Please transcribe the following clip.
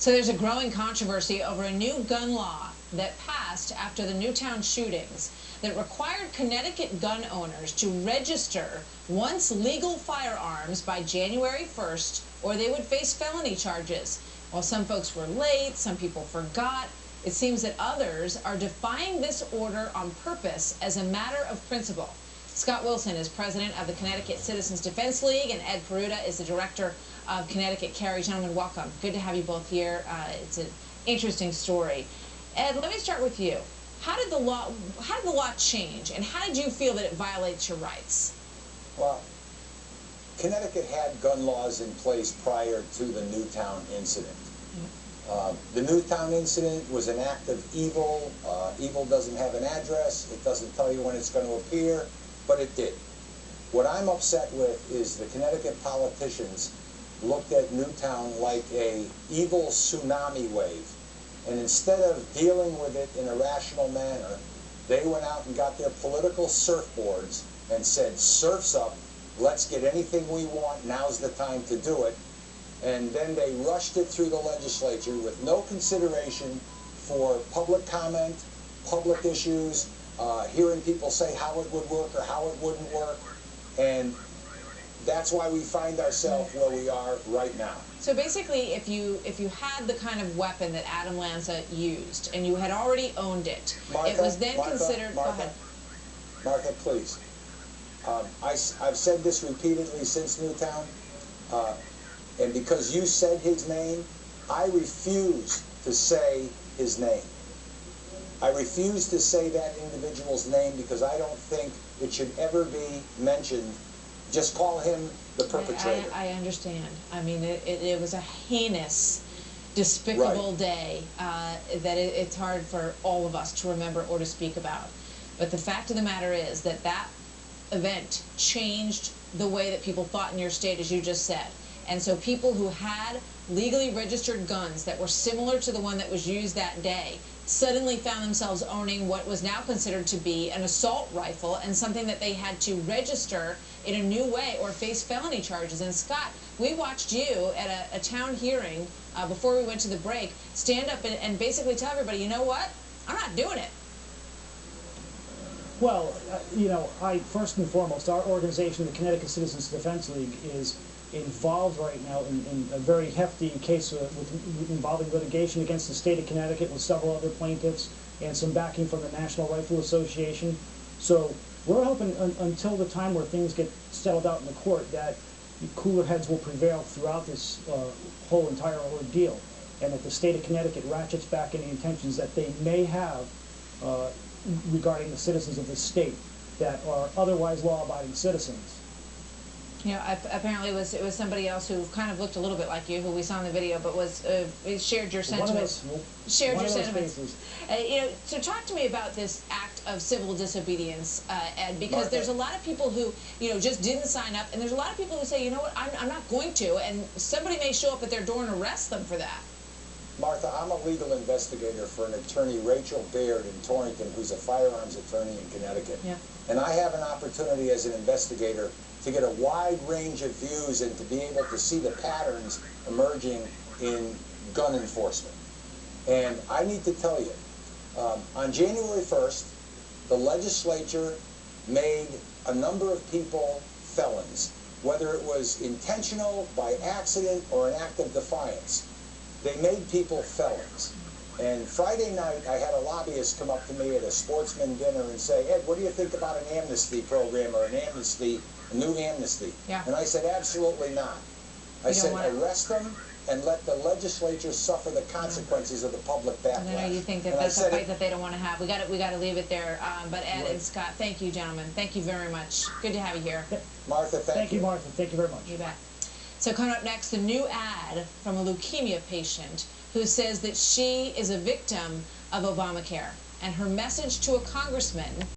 So there's a growing controversy over a new gun law that passed after the Newtown shootings that required Connecticut gun owners to register once legal firearms by January 1st, or they would face felony charges. While some folks were late, some people forgot, it seems that others are defying this order on purpose as a matter of principle. Scott Wilson is president of the Connecticut Citizens Defense League, and Ed Peruta is the director of Connecticut Carry. Gentlemen, welcome. Good to have you both here. It's an interesting story. Ed, let me start with you. How did the law change, and how did you feel that it violates your rights? Well, Connecticut had gun laws in place prior to the Newtown incident. The Newtown incident was an act of evil. Evil doesn't have an address. It doesn't tell you when it's going to appear, but it did. What I'm upset with is the Connecticut politicians looked at Newtown like a evil tsunami wave, and instead of dealing with it in a rational manner, they went out and got their political surfboards and said, "Surf's up, let's get anything we want, now's the time to do it." And then they rushed it through the legislature with no consideration for public comment, public issues, hearing people say how it would work or how it wouldn't work, and that's why we find ourselves where we are right now. So basically, if you had the kind of weapon that Adam Lanza used, and you had already owned it, it was then considered... Go ahead. Martha, please. I've said this repeatedly since Newtown, and because you said his name, I refuse to say his name. I refuse to say that individual's name because I don't think it should ever be mentioned. Just call him the perpetrator. I understand. I mean, it was a heinous, despicable day that it's hard for all of us to remember or to speak about. But the fact of the matter is that that event changed the way that people thought in your state, as you just said. And so people who had legally registered guns that were similar to the one that was used that day suddenly found themselves owning what was now considered to be an assault rifle, and something that they had to register in a new way or face felony charges. And Scott, we watched you at a town hearing before we went to the break stand up and basically tell everybody, you know what, I'm not doing it. Well, you know, first and foremost, our organization, the Connecticut Citizens Defense League, is involved right now in a very hefty case involving litigation against the state of Connecticut with several other plaintiffs and some backing from the National Rifle Association. So we're hoping until the time where things get settled out in the court that cooler heads will prevail throughout this whole entire ordeal, and that the state of Connecticut ratchets back any intentions that they may have regarding the citizens of the state that are otherwise law-abiding citizens. You know, apparently it was somebody else who kind of looked a little bit like you, who we saw in the video, but was shared your sentiments. You know, so talk to me about this act of civil disobedience, Ed, because there's a lot of people who, you know, just didn't sign up, and there's a lot of people who say, you know what, I'm not going to, and somebody may show up at their door and arrest them for that. Martha, I'm a legal investigator for an attorney, Rachel Baird in Torrington, who's a firearms attorney in Connecticut. Yeah. And I have an opportunity as an investigator to get a wide range of views and to be able to see the patterns emerging in gun enforcement. And I need to tell you, on January 1st, the legislature made a number of people felons, whether it was intentional, by accident, or an act of defiance. They made people felons. And Friday night, I had a lobbyist come up to me at a sportsman dinner and say, "Ed, what do you think about an amnesty program or a new amnesty?" Yeah. And I said, absolutely not. I said, arrest them and let the legislature suffer the consequences of the public backlash. And I know you think that that's a fight that they don't want to have. We got to leave it there. But Ed and Scott, thank you, gentlemen. Thank you very much. Good to have you here. Martha, thank you. Martha. Thank you very much. You bet. So coming up next, a new ad from a leukemia patient who says that she is a victim of Obamacare, and her message to a congressman